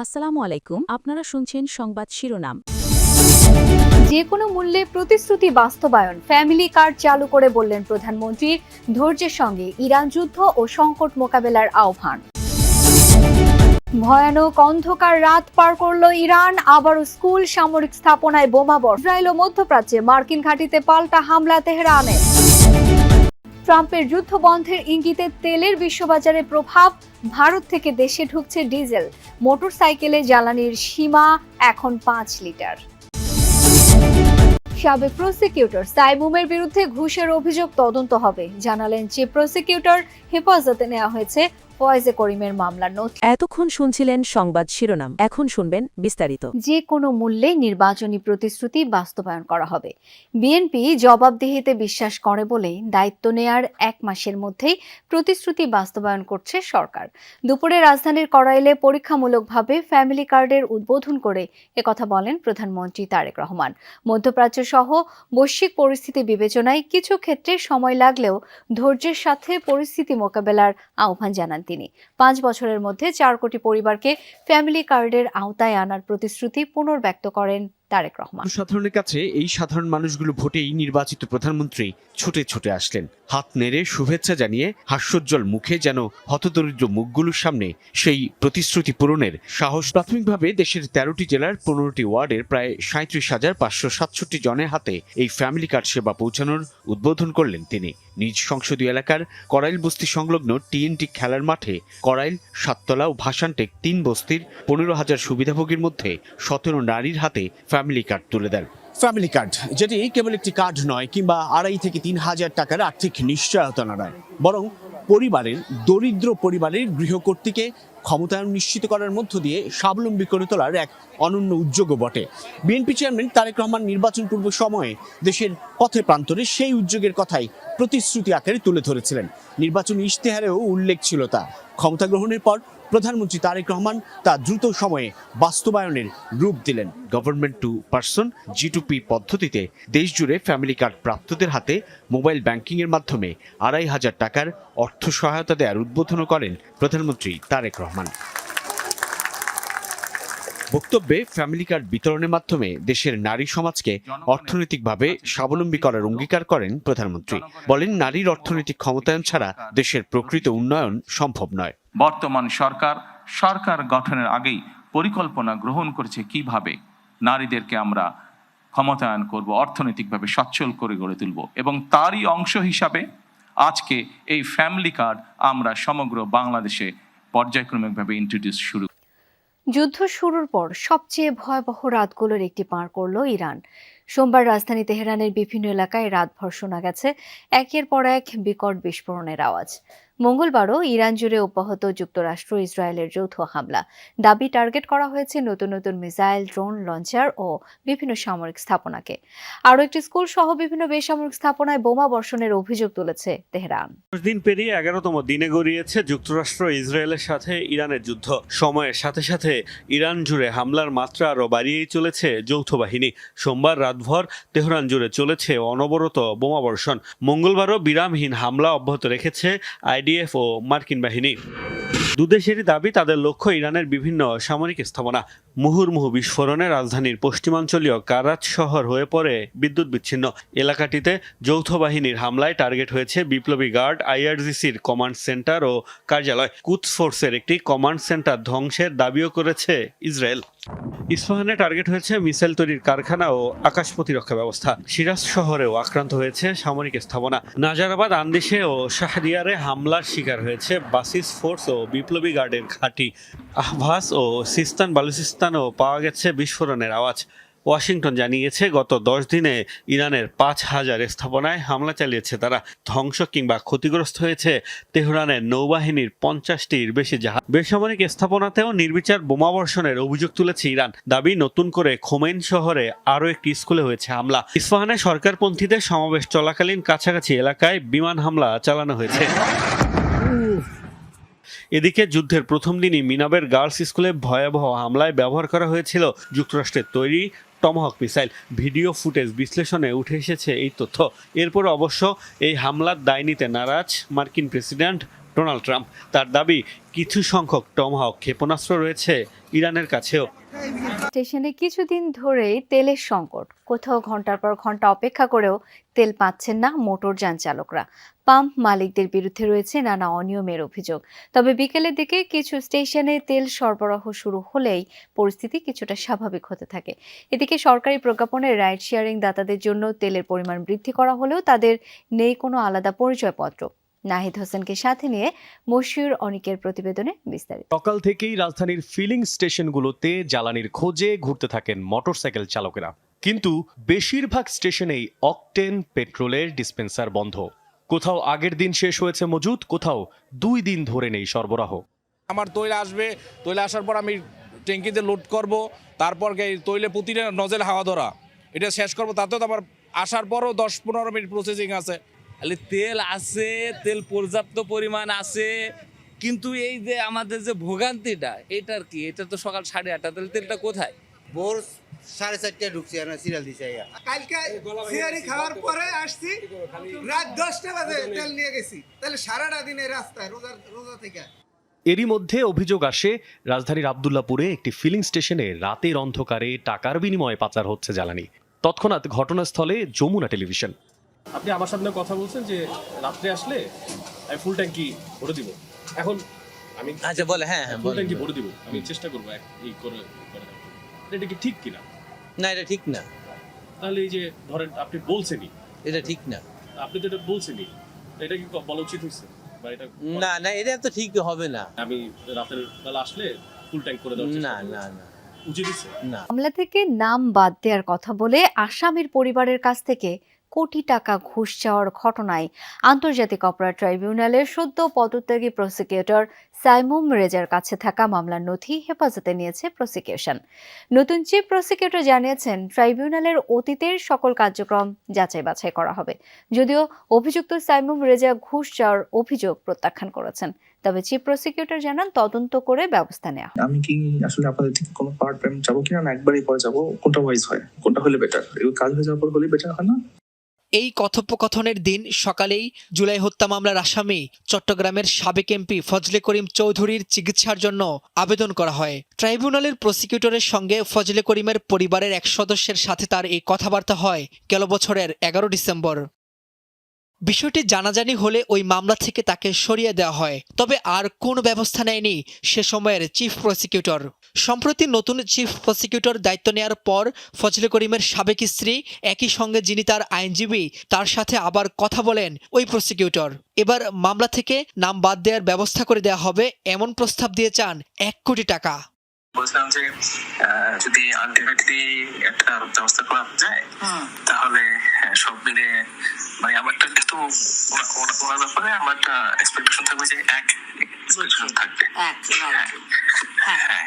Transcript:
আসসালামু আলাইকুম, আপনারা শুনছেন সংবাদ শিরোনাম। যে কোনো মূল্যে প্রতিশ্রুতি বাস্তবায়ন, ফ্যামিলি কার্ড চালু করে বললেন প্রধানমন্ত্রী। ধৈর্যের সঙ্গে ইরান যুদ্ধ ও সংকট মোকাবেলার আহ্বান। ভয়ানক অন্ধকার রাত পার করল ইরান, আবারও স্কুল, সামরিক স্থাপনায় বোমাবর্ষণ। ইসরায়েল ও মধ্যপ্রাচ্যে মার্কিন ঘাঁটিতে পাল্টা হামলা তেহরানে। ট্রাম্পের যুদ্ধ বন্ধের ইঙ্গিতে তেলের বিশ্ববাজারে প্রভাব। ভারত থেকে দেশে ঢুকছে ডিজেল। মোটরসাইকেলে জ্বালানির সীমা এখন 5 লিটার। সাবেক প্রসিকিউটর সাইমুমের বিরুদ্ধে ঘুষের অভিযোগ তদন্ত হবে, জানালেন চিফ প্রসিকিউটর। হেফাজতে নেওয়া হয়েছে ফয়েজে করিমের মামলার নথি। এতক্ষণ শুনছিলেন সংবাদ শিরোনাম, এখন শুনবেন বিস্তারিত। যে কোনো মূল্যে নির্বাচনী প্রতিশ্রুতি বাস্তবায়ন করা হবে। বিএনপি জবাবদিহিতে বিশ্বাস করে বলেই দায়িত্ব নেয়ার 1 মাসের মধ্যেই প্রতিশ্রুতি বাস্তবায়ন করছে সরকার। দুপুরে রাজধানীর কড়াইলে পরীক্ষামূলকভাবে ফ্যামিলি কার্ডের উদ্বোধন করে একথা বলেন প্রধানমন্ত্রী তারেক রহমান। মধ্যপ্রাচ্য সহ বৈশ্বিক পরিস্থিতি বিবেচনায় কিছু ক্ষেত্রে সময় লাগলেও ধৈর্যের সাথে পরিস্থিতি মোকাবেলার আহ্বান জানান তিনি। 5 বছরের মধ্যে 4 কোটি পরিবারকে ফ্যামিলি কার্ডের আওতায় আনার প্রতিশ্রুতি পুনর্ব্যক্ত করেন তারেক রহমান। সাধারণের কাছে এই সাধারণ মানুষগুলো ভোটেই নির্বাচিত প্রধানমন্ত্রী ছুটে ছুটে আসলেন, হাত নেড়ে শুভেচ্ছা জানিয়ে হাস্যোজ্জ্বল মুখে যেন হতদরিদ্র মুখগুলোর সামনে সেই প্রতিশ্রুতি পূরণের সাহস। প্রাথমিকভাবে দেশের 13টি জেলার 15টি ওয়ার্ডের প্রায় 37,567 জনের হাতে এই ফ্যামিলি কার্ড সেবা পৌঁছানোর উদ্বোধন করলেন তিনি। নিজ সংসদীয় এলাকার করাইল বস্তি সংলগ্ন টিএনটি খেলার মাঠে করাইল, সাততলা ও ভাসানটেক 3 বস্তির 15,000 সুবিধাভোগীর মধ্যে 17 নারীর হাতে ফ্যামিলি কার্ড তুলে দেন। ফ্যামিলি কার্ড, যেটি কেবল একটি কার্ড নয় কিংবা 2,500 থেকে 3,000 টাকার আর্থিক নিশ্চয়তা নয়, বরং দরিদ্র পরিবারের গৃহকর্ত্রীকে ক্ষমতায়ন নিশ্চিত করার মধ্য দিয়ে স্বাবলম্বী করে তোলার এক অনন্য উদ্যোগও বটে। বিএনপি চেয়ারম্যান তারেক রহমান নির্বাচন পূর্ব সময়ে দেশের পথে প্রান্তরে সেই উদ্যোগের কথাই প্রতিশ্রুতি আকারে তুলে ধরেছিলেন। নির্বাচনী ইশতেহারেও উল্লেখ ছিল তা। ক্ষমতা গ্রহণের পর প্রধানমন্ত্রী তারেক রহমান তা দ্রুত সময়ে বাস্তবায়নের রূপ দিলেন। গভর্নমেন্ট টু পারসন G2P পদ্ধতিতে দেশজুড়ে ফ্যামিলি কার্ড প্রাপ্তদের হাতে মোবাইল ব্যাংকিংয়ের মাধ্যমে 2,500 টাকার অর্থ সহায়তা দেওয়ার উদ্বোধনও করেন প্রধানমন্ত্রী তারেক রহমান। বক্তব্যে ফ্যামিলি কার্ড বিতরণের মাধ্যমে দেশের নারী সমাজকে অর্থনৈতিকভাবে স্বাবলম্বী করার অঙ্গীকার করেন প্রধানমন্ত্রী। বলেন, নারীর অর্থনৈতিক ক্ষমতায়ন ছাড়া দেশের প্রকৃত উন্নয়ন সম্ভব নয়। বর্তমান সরকার গঠনের আগেই পরিকল্পনা গ্রহণ করেছে কিভাবে নারীদেরকে আমরা ক্ষমতায়ন করব, অর্থনৈতিকভাবে সচ্ছল করে গড়ে তুলব, এবং তারই অংশ হিসাবে আজকে এই ফ্যামিলি কার্ড আমরা সমগ্র বাংলাদেশে পর্যায়ক্রমিকভাবে ইন্ট্রোডিউস শুরু। যুদ্ধ শুরুর পর সবচেয়ে ভয়াবহ রাতগুলোর একটি পার করল ইরান। সোমবার রাজধানী তেহরানের বিভিন্ন এলাকায় রাতভর শোনা গেছে একের পর এক বিকট বিস্ফোরণের আওয়াজ। মঙ্গলবারও ইরান জুড়ে অব্যাহত যুক্তরাষ্ট্র ইসরায়েলের যৌথ হামলা। দাবি, টার্গেট করা হয়েছে নতুন নতুন মিসাইল, ড্রোন লঞ্চার ও বিভিন্ন সামরিক স্থাপনাকে। আরও একটি স্কুল সহ বিভিন্ন বেসামরিক স্থাপনায় বোমা বর্ষণের অভিযোগ তুলেছে তেহরান। 10 দিন পেরিয়ে 11তম দিনে গড়িয়েছে যুক্তরাষ্ট্র ইসরায়েলের সাথে ইরানের যুদ্ধ। সময়ের সাথে সাথে ইরান জুড়ে হামলার মাত্রা আরও বাড়িয়েই চলেছে যৌথ বাহিনী। সোমবার রাতভর তেহরান জুড়ে চলেছে অনবরত বোমাবর্ষণ। মঙ্গলবারও বিরামহীন হামলা অব্যাহত রেখেছে আইডিএফ ও মার্কিন বাহিনী। দুদেশেরই দাবি, তাদের লক্ষ্য ইরানের বিভিন্ন সামরিক স্থাপনা। মুহুর্মুহু বিস্ফোরণে রাজধানীর পশ্চিমাঞ্চলীয় কারাচ শহর হয়ে পড়ে বিদ্যুৎ বিচ্ছিন্ন। এলাকাটিতে যৌথ বাহিনীর হামলায় টার্গেট হয়েছে বিপ্লবী গার্ড, IRGCর কমান্ড সেন্টার ও কার্যালয়। কুদস ফোর্সের একটি কমান্ড সেন্টার ধ্বংসের দাবিও করেছে ইসরায়েল। ইস্পাহানে টার্গেট হয়েছে মিসাইল তৈরির কারখানা ও আকাশ প্রতিরক্ষা ব্যবস্থা। সিরাজ শহরেও আক্রান্ত হয়েছে সামরিক স্থাপনা। নাজারাবাদ, আন্দিশে ও শাহরিয়ারে হামলার শিকার হয়েছে বাসিস ফোর্স ও বিপ্লবী গার্ডের ঘাঁটি। আহভাস ও সিস্তান বালুচিস্তানেও পাওয়া গেছে বিস্ফোরণের আওয়াজ। ওয়াশিংটন জানিয়েছে, গত 10 দিনে ইরানের 5,000 স্থাপনায় হামলা চালিয়েছে তারা। ধ্বংস কিংবা ক্ষতিগ্রস্ত হয়েছে তেহরানের নৌবাহিনীর 50টির বেশি জাহাজ। বেসামরিক স্থাপনাতেও নির্বিচার বোমাবর্ষণের অভিযোগ তুলেছে ইরান। দাবি, নতুন করে খোমেন শহরে আরও একটি স্কুলে হয়েছে হামলা। ইস্পাহানে সরকারপন্থীদের সমাবেশ চলাকালীন কাছাকাছি এলাকায় বিমান হামলা চালানো হয়েছে। এদিকে যুদ্ধের প্রথম দিনই মিনাবের গার্লস স্কুলে ভয়াবহ হামলায় ব্যবহার করা হয়েছিল যুক্তরাষ্ট্রের তৈরি টমাহক মিসাইল। ভিডিও ফুটেজ বিশ্লেষণে উঠে এসেছে এই তথ্য। এরপর অবশ্য এই হামলার দায় নিতে নারাজ মার্কিন প্রেসিডেন্ট ডোনাল্ড ট্রাম্প। তার দাবি কিছু সংখ্যক টমহাওক ক্ষেপণাস্ত্র রয়েছে ইরানের কাছেও। স্টেশনে কিছুদিন ধরেই তেলের সংকট, কোথাও ঘন্টার পর ঘন্টা অপেক্ষা করেও তেল পাচ্ছেন না মোটরযান চালকরা। পাম্প মালিকদের বিরুদ্ধে রয়েছে নানা অনিয়মের অভিযোগ। তবে বিকেলের দিকে কিছু স্টেশনে তেল সরবরাহ শুরু হলেই পরিস্থিতি কিছুটা স্বাভাবিক হতে থাকে। এদিকে সরকারি প্রজ্ঞাপনে রাইড শেয়ারিং দাতাদের জন্য তেলের পরিমাণ বৃদ্ধি করা হলেও তাদের নেই কোনো আলাদা পরিচয়পত্র। নাহিদ হোসেনকে সাথে নিয়ে মশিউর অনিকের প্রতিবেদনে বিস্তারিত। সকাল থেকেই রাজধানীর ফিলিং স্টেশনগুলোতে জ্বালানির খোঁজে ঘুরতে থাকেন মোটরসাইকেল চালকেরা, কিন্তু বেশিরভাগ স্টেশনেই অকটেন পেট্রোলের ডিসপেন্সার বন্ধ। কোথাও আগের দিন শেষ হয়েছে মজুদ, কোথাও 2 দিন ধরে নেই সরবরাহ। আমার তৈল আসবে, তৈল আসার পর আমি ট্যাঙ্কিতে লোড করব, তারপর তৈলে প্রতিটা নজেল হাওয়া ধরা, এটা শেষ করব। তাতেও তো আবার আসার পরও 10-15 মিনিট প্রসেসিং আছে। তাহলে তেল আছে, তেল পর্যাপ্ত পরিমাণ আছে, কিন্তু এই যে আমাদের যে ভোগান্তিটা, এটার কি? এটা তো সকাল 8:30, তাহলে তেলটা কোথায়? ভোর 4:30 ঢুকছি, আমরা সিরিয়াল দিছি। কালকে সিয়ারি খাওয়ার পরে আসছি, রাত 10টা বাজে তেল নিয়ে গেছি। তাহলে সারাটা দিনে রাস্তায় রোজা থেকে। এরই মধ্যে অভিযোগ আসে রাজধানীর আব্দুল্লাপুরে একটি ফিলিং স্টেশনে রাতের অন্ধকারে টাকার বিনিময়ে পাচার হচ্ছে জ্বালানি। তৎক্ষণাৎ ঘটনাস্থলে যমুনা টেলিভিশন। আপনি আমার সামনে কথা বলছেন যে রাত্রে আসলে আমি ফুল ট্যাঙ্কি ভরে দিব। এখন আমি আচ্ছা বলে, হ্যাঁ হ্যাঁ ফুল ট্যাঙ্কি ভরে দিব, আমি চেষ্টা করবো এই করে। এটা কি ঠিক কিনা? না, এটা ঠিক না। তাহলে এই যে ধরেন আপনি বলছেনই, এটা ঠিক না। আপনি তো এটা বলছেনই, এটা কি বলা উচিত হয়েছে? বা এটা না না, এটা তো ঠিক হবে না। আমি রাতের বেলা আসলে ফুল ট্যাঙ্ক করে দেওয়ার চেষ্টা না করব। না না, উচিত হয়েছে না। মামলা থেকে নাম বাদ দেওয়ার কথা বলে আসামির পরিবারের কাছ থেকে কোটি টাকা ঘুষ চাওয়ার ঘটনায় আন্তর্জাতিক অপরাধ ট্রাইব্যুনালের সদ্য পদত্যাগী প্রসিকিউটর সাইমুম রেজার কাছে থাকা মামলার নথি হেফাজতে নিয়েছে প্রসিকিউশন। নতুন চিফ প্রসিকিউটর জানিয়েছেন, ট্রাইব্যুনালের অতীতের সকল কার্যক্রম যাচাই বাছাই করা হবে। যদিও অভিযুক্ত সাইমুম রেজা ঘুষ চাওয়ার অভিযোগ প্রত্যাখ্যান করেছেন, তবে চিফ প্রসিকিউটর জানান তদন্ত করে ব্যবস্থা নেওয়া। আমি কি আসলে আপনাদের থেকে কোনো পার্ট টাইম যাবো কিনা, না একবারই পরে যাবো? কোনটা ওয়াইজ হয়? কোনটা হলে বেটার? এই কাজ হয়ে যাওয়ার পর হলে বেটার হয় না? এই কথোপকথনের দিন সকালেই জুলাই হত্যা মামলার আসামি চট্টগ্রামের সাবেক এমপি ফজলে করিম চৌধুরীর চিকিৎসার জন্য আবেদন করা হয়। ট্রাইব্যুনালের প্রসিকিউটরের সঙ্গে ফজলে করিমের পরিবারের এক সদস্যের সাথে তার এই কথাবার্তা হয় গেল বছরের 11 ডিসেম্বর। বিষয়টি জানাজানি হলে ওই মামলা থেকে তাকে সরিয়ে দেওয়া হয়, তবে আর কোনো ব্যবস্থা নেয়নি সে সময়ের চিফ প্রসিকিউটর। সম্প্রতি নতুন চিফ প্রসিকিউটর দায়িত্ব নেওয়ার পর ফজলে করিমের সাবেক স্ত্রী, একই সঙ্গে যিনি তার আইনজীবী, তার সাথে আবার কথা বলেন ওই প্রসিকিউটর। এবার মামলা থেকে নাম বাদ দেওয়ার ব্যবস্থা করে দেওয়া হবে এমন প্রস্তাব দিয়ে চান 1 কোটি টাকা। বলছিলাম যে যদি আলটিমেটলি একটা ব্যবস্থা করা যায় তাহলে সব মিলে মানে আমার একটা তো ওনার ব্যাপারে আমার একটা এক্সপেকটেশন থাকবে যে এক এক্সপেকটেশন থাকবে। হ্যাঁ